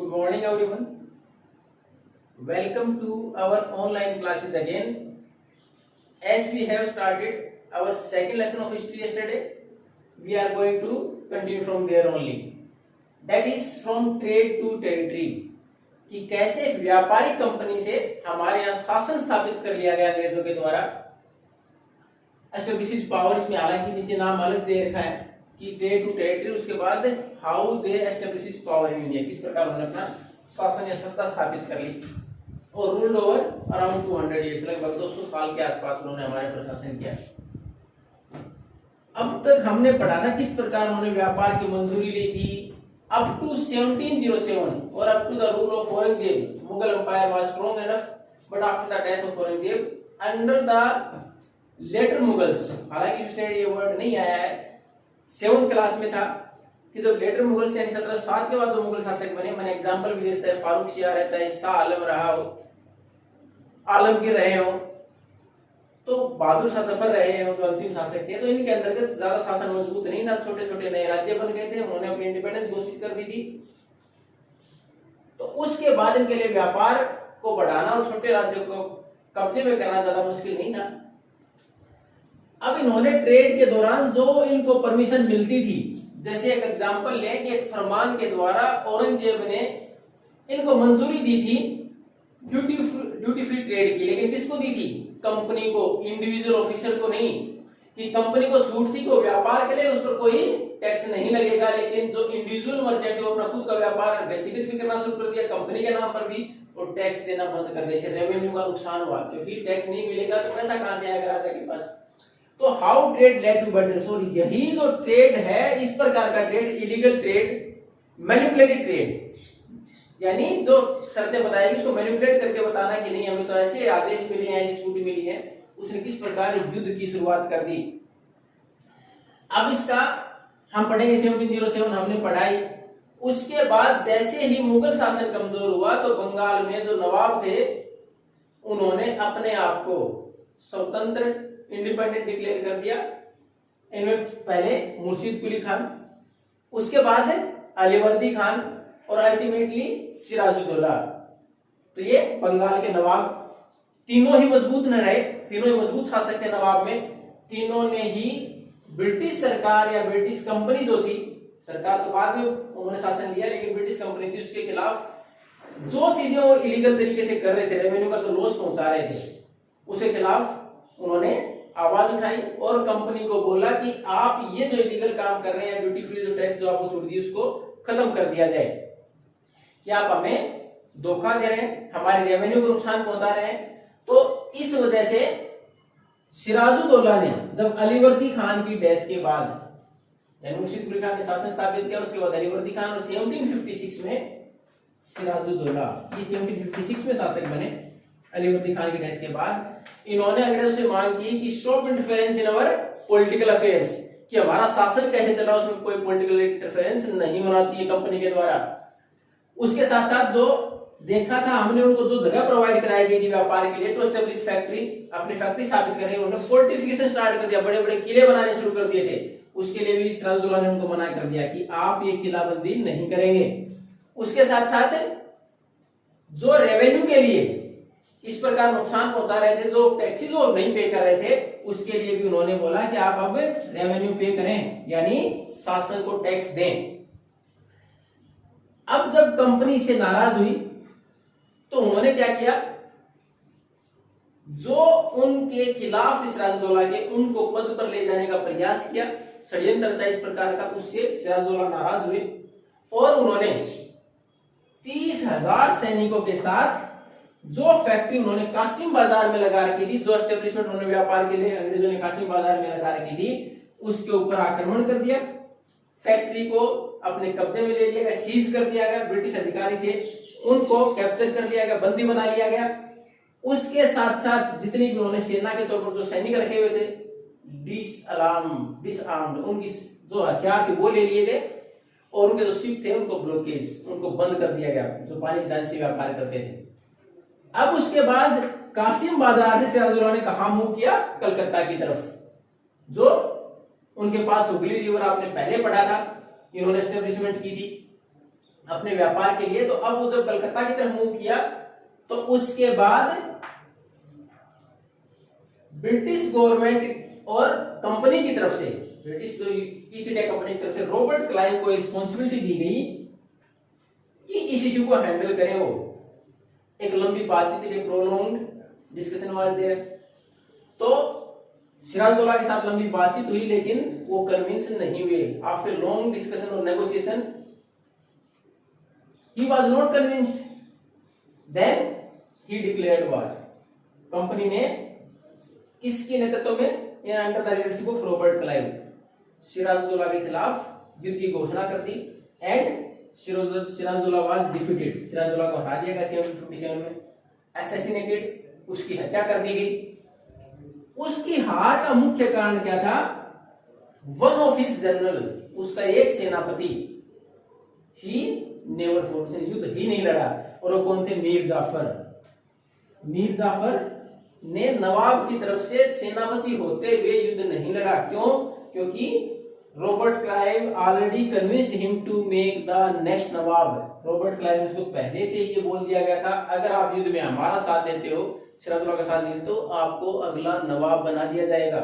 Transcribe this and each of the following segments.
Good morning everyone. Welcome to our online classes again. As we have started our second lesson of history yesterday, we are going to continue from there only. That is from trade to territory. कि कैसे एक व्यापारिक company से हमारे यहाँ शासन स्थापित कर लिया गया अंग्रेजों के द्वारा. एस्टेब्लिश पावर इसमें हालांकि नीचे नाम अलग दे रखा है कि ट्रेड टू टेरिटरी. उसके बाद how they establish power in India, किस प्रकार उन्होंने अपना शासन या सत्ता स्थापित कर ली और रूल्ड ओवर अराउंड 200 ईयर्स, लगभग 200 साल के आसपास उन्होंने हमारे पर शासन किया. अब तक हमने पढ़ा था किस प्रकार उन्होंने व्यापार की मंजूरी ली थी अप टू 1707 और up to the rule of Aurangzeb. Mughal empire was strong enough but after the death of Aurangzeb under the latter Mughals, हालांकि उसने ये वर्ड नहीं आया है, 7th क्लास में था कि जब लेटर मुगल्स यानी 1707 के बाद जो मुगल शासक बने, मैंने एग्जांपल भी दिया, चाहे फारूक शियार है, चाहे शाह आलम रहा हो, आलमगीर रहे हो, तो बहादुर शाह जफर रहे हो जो अंतिम शासक थे, तो इनके अंतर्गत ज्यादा शासन मजबूत नहीं था. छोटे छोटे नए राज्य बन गए थे, उन्होंने अपनी इंडिपेंडेंस घोषित कर दी थी. तो उसके बाद इनके लिए व्यापार को बढ़ाना और छोटे राज्यों को कब्जे में करना ज्यादा मुश्किल नहीं था. अब इन्होंने ट्रेड के दौरान जो इनको परमिशन मिलती थी, जैसे एक एग्जांपल लें कि एक फरमान के द्वारा औरंगजेब ने इनको मंजूरी दी थी ड्यूटी फ्री ट्रेड की, लेकिन किसको दी थी? कंपनी को, इंडिविजुअल ऑफिसर को नहीं. कि कंपनी को छूट थी को व्यापार के लिए उस पर कोई टैक्स नहीं लगेगा, लेकिन जो इंडिविजुअल मर्चेंट है वो अपना खुद का व्यापार व्यक्तिगत भी करना शुरू कर दिया, कंपनी के नाम पर भी वो टैक्स देना बंद कर दिया. रेवेन्यू का नुकसान हुआ क्योंकि टैक्स नहीं मिलेगा तो पैसा कहां से आएगा राजा के पास. तो how trade led to burden, so यही जो ट्रेड है, इस प्रकार का trade, illegal trade, manipulated trade, यानी जो शर्तें बताएगी उसको मैनिपुलेट करके बताना कि नहीं हमें तो ऐसे आदेश मिले हैं, ऐसी छूट मिली है, उसने किस प्रकार युद्ध की शुरुआत कर दी. अब इसका हम पढ़ेंगे 1707 हमने पढ़ाई. उसके बाद जैसे ही मुगल शासन कमजोर हुआ तो बंगाल में जो नवाब थे उन्होंने अपने आप को स्वतंत्र इंडिपेंडेंट डिक्लेयर कर दिया. इनमें पहले मुर्शिद कुली खान, उसके बाद अलीवर्दी खान और अल्टीमेटली सिराजुद्दौला. तो ये बंगाल के नवाब तीनों ही मजबूत न रहे, तीनों ही मजबूत शासक थे नवाब में. तीनों ने ही ब्रिटिश सरकार या ब्रिटिश कंपनी जो थी, सरकार तो बाद में उन्होंने शासन लिया, लेकिन ब्रिटिश कंपनी थी, उसके खिलाफ जो चीजें वो इलीगल तरीके से कर रहे थे, रेवेन्यू का जो लॉस पहुंचा रहे थे, उसके खिलाफ उन्होंने आवाज उठाई और कंपनी को बोला कि आप ये जो इलीगल काम कर रहे हैं, ड्यूटी फ्री जो टैक्स जो आपको छूट दी उसको खत्म कर दिया जाए, कि आप हमें धोखा दे रहे हैं, हमारे रेवेन्यू को नुकसान पहुंचा रहे हैं. तो इस वजह से सिराजुद्दौला ने जब अलीवर्दी खान की डेथ के बाद, यानी मुर्शिद कुली खान ने शासन स्थापित किया, उसके बाद अलीवर्दी खान, और 1756 में सिराजुद्दौला, ये 1756 में शासक बने अलीवर्दी खान की डेथ के बाद. इन्होंने अंग्रेजों से मांग की कि स्टॉप इंटरफेरेंस इन अवर पॉलिटिकल अफेयर्स, कि हमारा शासन कैसे चल रहा है उसमें कोई पॉलिटिकल इंटरफेरेंस नहीं होना चाहिए कंपनी के द्वारा. उसके साथ साथ जो देखा था हमने, उनको जो जगह प्रोवाइड कराई गई थी व्यापार के लिए, टू एस्टेब्लिश फैक्ट्री, अपनी फैक्ट्री स्थापित करें, उन्होंने फोर्टिफिकेशन स्टार्ट कर दिया, बड़े बड़े किले बनाने शुरू कर दिए थे. उसके लिए भी सिराजुद्दौला ने उनको मना कर दिया कि आप ये किलाबंदी नहीं करेंगे. उसके साथ साथ जो रेवेन्यू के लिए इस प्रकार नुकसान पहुंचा रहे थे, जो टैक्सेस वो नहीं पे कर रहे थे, उसके लिए भी उन्होंने बोला कि आप अब रेवेन्यू पे करें, यानी शासन को टैक्स दें. अब जब कंपनी से नाराज हुई तो उन्होंने क्या किया, जो उनके खिलाफ सिराजुद्दौला के, उनको पद पर ले जाने का प्रयास किया, षड्यंत्र था इस प्रकार का. उससे सिराजुद्दौला नाराज हुए और उन्होंने 30,000 सैनिकों के साथ जो फैक्ट्री उन्होंने कासिम बाजार में लगा रखी थी, जो एस्टेब्लिशमेंट उन्होंने व्यापार के लिए अंग्रेजों ने कासिम बाजार में लगा रखी थी, उसके ऊपर आक्रमण कर दिया. फैक्ट्री को अपने कब्जे में ले लिया गया, सीज कर दिया गया. ब्रिटिश अधिकारी थे उनको कैप्चर कर लिया गया, बंदी बना लिया गया. उसके साथ साथ जितनी भी उन्होंने सेना के तौर पर जो सैनिक रखे हुए थे, डिसआर्म्ड, उनकी जो हथियार थे वो ले लिए गए, और उनके जो शिप थे उनको ब्लॉकेज, उनको बंद कर दिया गया, जो पानी की जहाज से व्यापार करते थे. अब उसके बाद कासिम बाजार से सिराजुद्दौला ने कहा मुंह किया कलकत्ता की तरफ, जो उनके पास हुगली रिवर आपने पहले पढ़ा था, इन्होंने एस्टेब्लिशमेंट की थी. अपने व्यापार के लिए। तो अब वो जब कलकत्ता की तरफ मूव किया तो उसके बाद ब्रिटिश गवर्नमेंट और कंपनी की तरफ से, ब्रिटिश ईस्ट इंडिया कंपनी की तरफ से रॉबर्ट क्लाइव को रिस्पॉन्सिबिलिटी दी गई कि इस इश्यू को हैंडल करें। वो एक लंबी बातचीत के लिए प्रोलॉन्ग्ड डिस्कशन वाज देयर। तो सिराजुद्दौला के साथ लंबी बातचीत हुई लेकिन वो कन्विंस नहीं हुए। आफ्टर लॉन्ग डिस्कशन और negotiation he was not convinced, then he declared war. Company ने किसके नेतृत्व में, under the leadership of Robert Clive, Sirajuddaula के खिलाफ युद्ध की घोषणा कर दी। And Sirajuddaula was defeated, Sirajuddaula को हरा दिया गया 1757 में। असैसिनेटेड, उसकी हत्या कर दी गई। उसकी हार का मुख्य कारण क्या था? वन ऑफ हिज जनरल, उसका एक सेनापति, ही नेवर फोर्स, युद्ध ही नहीं लड़ा। और वो कौन थे? मीर जाफर। मीर जाफर ने नवाब की तरफ से सेनापति होते हुए युद्ध नहीं लड़ा। क्यों? क्योंकि Robert Clive already convinced him to make the next nawab. Robert Clive ने उसको पहले से ही ये बोल दिया गया था, अगर आप युद्ध में हमारा साथ देते हो, सिराजुद्दौला का साथ देते हो, तो आपको अगला नवाब बना दिया जाएगा।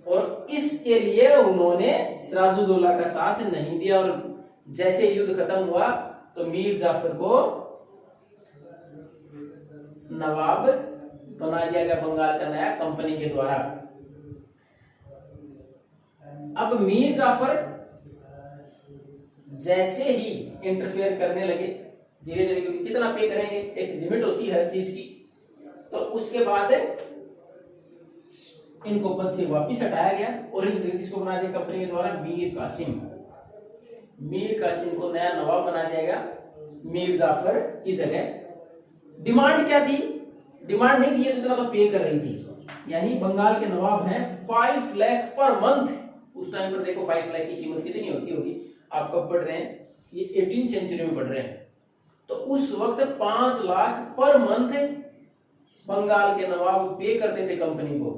और इसके लिए उन्होंने सिराजुद्दौला का साथ नहीं दिया। और जैसे युद्ध खत्म हुआ तो मीर जाफर को नवाब बना दिया गया बंगाल का नया, कंपनी के द्वारा। अब मीर जाफर जैसे ही इंटरफेयर करने लगे धीरे धीरे, क्योंकि कितना पे करेंगे, एक लिमिट होती है हर चीज की। तो उसके बाद इनको पद से वापिस हटाया गया और इन जगह किसको बना दिया कंपनी के द्वारा? मीर कासिम। मीर कासिम को नया नवाब बना दिया गया मीर जाफर की जगह। डिमांड क्या थी? डिमांड नहीं थी, इतना तो पे कर रही थी। यानी बंगाल के नवाब हैं 5 लाख पर मंथ। उस टाइम पर देखो 5 लाख की कीमत कितनी होती होगी, आप कब पढ़ रहे हैं? ये 18वीं सेंचुरी में पढ़ रहे हैं। तो उस वक्त 5 लाख पर मंथ बंगाल के नवाब पे करते थे कंपनी को।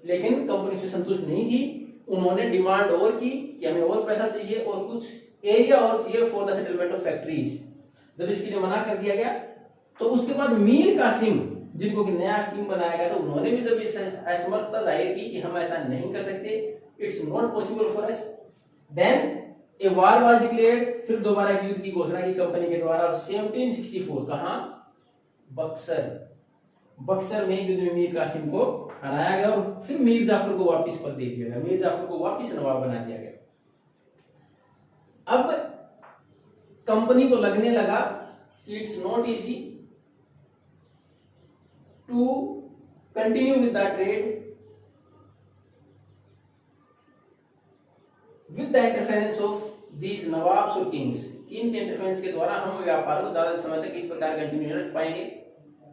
लेकिन कंपनी से संतुष्ट नहीं थी, उन्होंने डिमांड और की कि हमें और पैसा चाहिए और कुछ एरिया और चाहिए for the settlement of factories. जब इसके लिए मना कर दिया गया तो उसके बाद मीर कासिम, जिनको कि नया हकीम बनाया गया था, उन्होंने भी जब इस असमर्थता जाहिर की कि हम ऐसा नहीं कर सकते, it's not possible for us, then a war was declared. फिर दोबारा युद्ध की घोषणा की कंपनी के द्वारा। और 1764 कहां? बक्सर। बक्सर में युद्ध में मीर कासिम को हराया गया और फिर मीर जाफर को वापस पद दे दिया गया, मीर जाफर को वापस नवाब बना दिया गया। अब कंपनी को लगने लगा कि it's not easy to continue with the trade with the interference of these nawabs और किंग्स। किंग के इंटरफेरेंस के द्वारा हम व्यापार को ज्यादा समय तक इस प्रकार कंटिन्यू नहीं रख पाएंगे।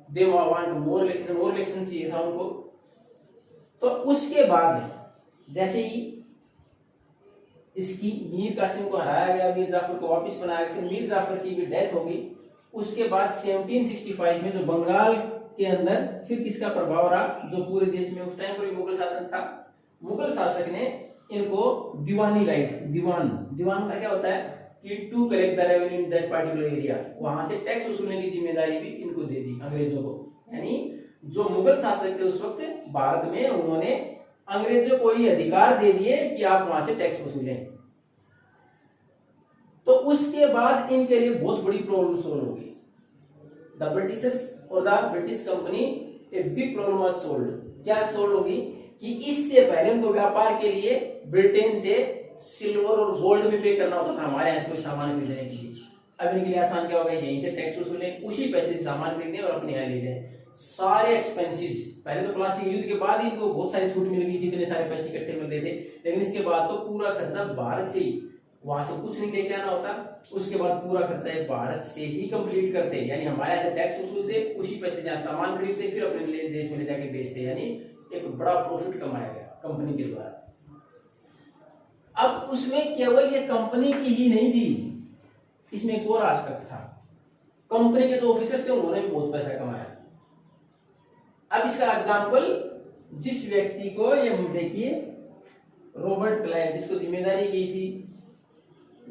दे वांट मोर इलेक्शन चाहिए था उनको। तो उसके बाद जैसे ही इसकी मीर कासिम को हराया गया, मीर जाफर को वापस बनाया गया, फिर मीर जाफर की भी डेथ हो गई। उसके बाद 1765 में जो बंगाल के अंदर फिर किसका प्रभाव रहा? जो पूरे देश में उस टाइम पर मुगल शासन था। मुगल शासक ने इनको दीवानी राइट, दीवान का क्या होता है कि to collect the revenue in that particular area, वहां से टैक्स वसूलने की जिम्मेदारी भी इनको दे दी अंग्रेजों को। यानी जो मुगल शासक थे उस वक्त भारत में, उन्होंने अंग्रेजों को ही अधिकार दे दिए कि आप वहां से टैक्स वसूलें। तो उसके बाद इनके लिए बहुत बड़ी प्रॉब्लम सोल्व हो गई। द ब्रिटिशर्स और the British company a big problem was solve. क्या सोल्व होगी कि इससे पहले उनको व्यापार के लिए ब्रिटेन से सिल्वर और गोल्ड भी पे करना होता था हमारे यहाँ कोई सामान खरीदने के लिए। अब इनके लिए आसान क्या होगा, यहीं से टैक्स वसूलें, उसी पैसे से सामान खरीदें और अपने यहाँ ले जाएं। सारे एक्सपेंसेस, पहले तो प्लासी युद्ध के बाद ही इनको बहुत सारी छूट मिल गई थी, इतने सारे पैसे इकट्ठे मिलते थे। लेकिन इसके बाद तो पूरा खर्चा भारत से ही, वहां से कुछ नहीं लेके आना होता। उसके बाद पूरा खर्चा भारत से ही कंप्लीट करते, यानी हमारे यहाँ से टैक्स वसूलते, उसी पैसे से सामान खरीदते, फिर अपने देश में ले जाके बेचते। यानी एक बड़ा प्रॉफिट कमाया गया कंपनी के द्वारा। अब उसमें केवल ये कंपनी की ही नहीं थी, इसमें एक और एस्पेक्ट था। कंपनी के जो ऑफिसर्स थे उन्होंने भी बहुत पैसा कमाया। अब इसका एग्जांपल, जिस व्यक्ति को, ये देखिए रॉबर्ट क्लाइव, जिसको जिम्मेदारी की थी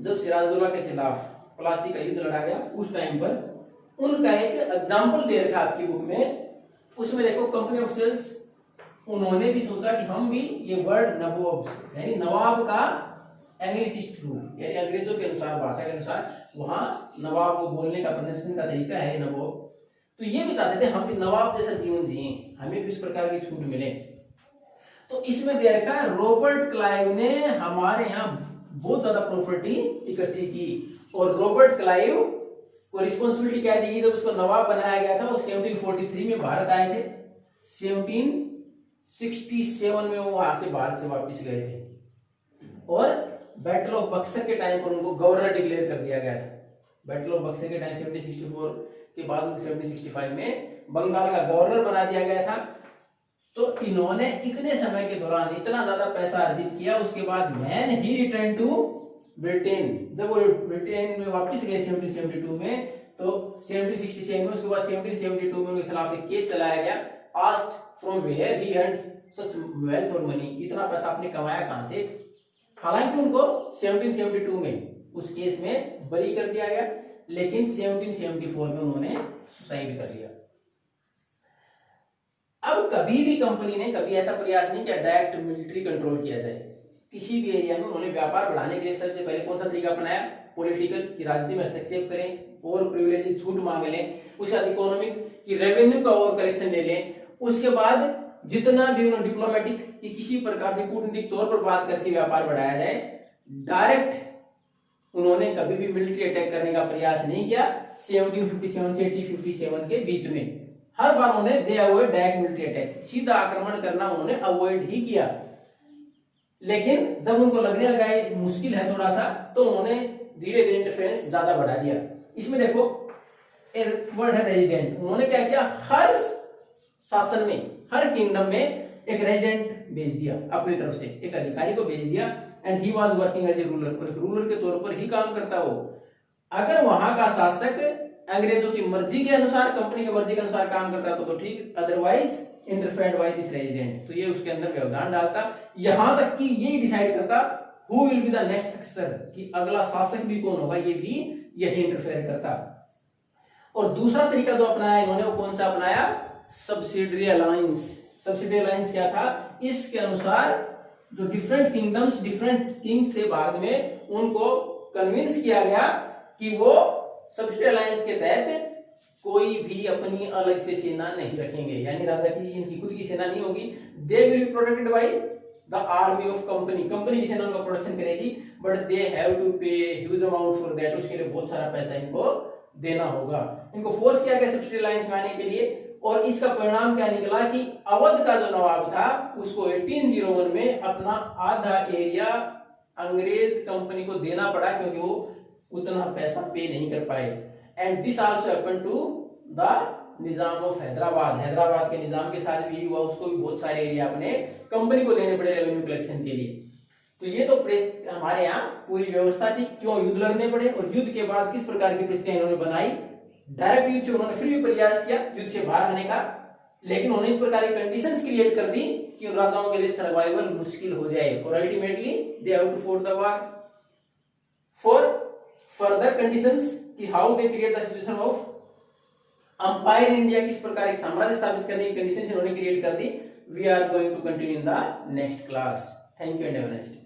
जब सिराजुद्दौला के खिलाफ प्लासी का युद्ध लड़ा गया उस टाइम पर उनका एक एग्जाम्पल दे रखा आपकी बुक में, उसमें देखो कंपनी ऑफ सेल्स उन्होंने भी सोचा कि हम भी ये वर्ड नवाब यानी नवाब का एंग्लिसिस्ट रूप यानी अंग्रेजों के अनुसार भाषा के अनुसार वहां नवाब को बोलने का प्रोनाउंसिएशन का तरीका है नवाब, तो ये भी चाहते थे हम भी नवाब जैसा जीवन जिए, हमें भी इस प्रकार की छूट मिले। तो इसमें दे रखा है रॉबर्ट क्लाइव ने हमारे यहाँ बहुत ज्यादा प्रॉपर्टी इकट्ठी की और रॉबर्ट क्लाइव को रिस्पॉन्सिबिलिटी क्या दी गई जब उसको नवाब बनाया गया था। वो 1743 में भारत आए थे, 1767 में वो वहां से भारत से वापस गए थे और बैटल ऑफ बक्सर के टाइम पर उनको गवर्नर डिक्लेयर कर दिया गया था। बैटल ऑफ बक्सर के टाइम 1764 के बाद उनको 1765 में बंगाल का गवर्नर बना दिया गया था। तो इन्होंने इतने समय के दौरान इतना ज्यादा पैसा अर्जित किया, उसके बाद when he return to Britain, जब वो ब्रिटेन में वापस गए 1772 में, तो 1767 में, उसके बाद 1772 में उनके खिलाफ एक केस चलाया गया, asked from where he earned such wealth और मनी, इतना पैसा आपने कमाया कहां से। हालांकि उनको 1772 में उस केस में बरी कर दिया गया, लेकिन 1774 में उन्होंने सुसाइड कर लिया। अब कभी भी कंपनी ने कभी ऐसा प्रयास नहीं किया डायरेक्ट मिलिट्री कंट्रोल किया जाए किसी भी एरिया में। उन्होंने व्यापार बढ़ाने के लिए सबसे पहले कौन सा तरीका अपनाया, पॉलिटिकल की राजनीति में हस्तक्षेप करें और प्रिविलेज छूट मांग लें, उसके बाद इकोनॉमिक की रेवेन्यू का और कलेक्शन ले लें, उसके बाद जितना भी उन्होंने डिप्लोमेटिक की किसी प्रकार से कूटनीतिक तौर पर बात करके व्यापार बढ़ाया जाए। डायरेक्ट उन्होंने कभी भी मिलिट्री अटैक करने का प्रयास नहीं किया। 1757 से 1857 के बीच में हर बार उन्होंने दे अवॉइड डायरेक्ट मिलिट्री अटैक, सीधा आक्रमण करना उन्होंने अवॉइड ही किया। लेकिन जब उनको लगने लगा ये मुश्किल है थोड़ा सा, तो उन्होंने धीरे धीरे इंटरफेरेंस ज्यादा बढ़ा दिया। इसमें देखो एक वर्ड है रेजिडेंट, उन्होंने क्या किया, हर शासन में हर किंगडम में एक रेजिडेंट भेज दिया अपनी तरफ से, एक अधिकारी को भेज दिया। And he was working as a ruler, और एक रूलर के तौर पर ही काम करता हो। अगर वहां का शासक अंग्रेजों की मर्जी के अनुसार, कंपनी की मर्जी के अनुसार काम करता तो ठीक, otherwise interfered by this resident, तो ये उसके अंदर व्यवधान डालता, यहां तक कि ये डिसाइड करता who will be the next successor, कि अगला शासक भी कौन होगा, ये भी यही इंटरफेयर करता। और दूसरा तरीका जो अपनाया इन्होंने वो कौन सा अपनाया, सब्सिडरी अलायंस। सब्सिडरी अलायंस क्या था, इसके अनुसार जो डिफरेंट किंगडम्स, डिफरेंट किंग्स थे भारत में, उनको कन्विंस किया गया कि वो सब्सिडी अलायंस के तहत कोई भी अपनी अलग से सेना नहीं रखेंगे, यानी राजा की इनकी खुद की सेना नहीं होगी। They will be protected by the army of company, company की सेना उनका प्रोटेक्शन करेगी, बट दे हैव टू पे ह्यूज अमाउंट फॉर दैट, उसके लिए बहुत सारा पैसा इनको देना होगा। इनको फोर्स किया गया सब्सिडी अलायंस में आने के लिए, और इसका परिणाम क्या निकला कि अवध का जो नवाब था उसको 1801 में अपना आधा एरिया अंग्रेज कंपनी को देना पड़ा, क्योंकि वो उतना पैसा पे नहीं कर पाए। And this also happened to the Nizam of Hyderabad, Hyderabad के निजाम के साथ भी हुआ, उसको भी बहुत सारे एरिया अपने कंपनी को देने पड़े रेवेन्यू कलेक्शन के लिए। तो ये तो हमारे यहाँ पूरी व्यवस्था थी, क्यों युद्ध लड़ने पड़े और युद्ध के बाद किस प्रकार की परिस्थितियां इन्होंने बनाई। डायरेक्ट युद्ध से उन्होंने फिर भी प्रयास किया युद्ध से बाहर आने का, लेकिन उन्होंने इस प्रकार की कंडीशंस क्रिएट कर दी कि उन राजाओं के लिए सर्वाइवल मुश्किल हो जाए, और ultimately they have to for the war. For further conditions कि how they create the situation of empire in India, किस प्रकार एक साम्राज्य स्थापित करने की कंडीशंस इन्होंने क्रिएट कर दी। We are going to continue in the next class. Thank you and have a nice day.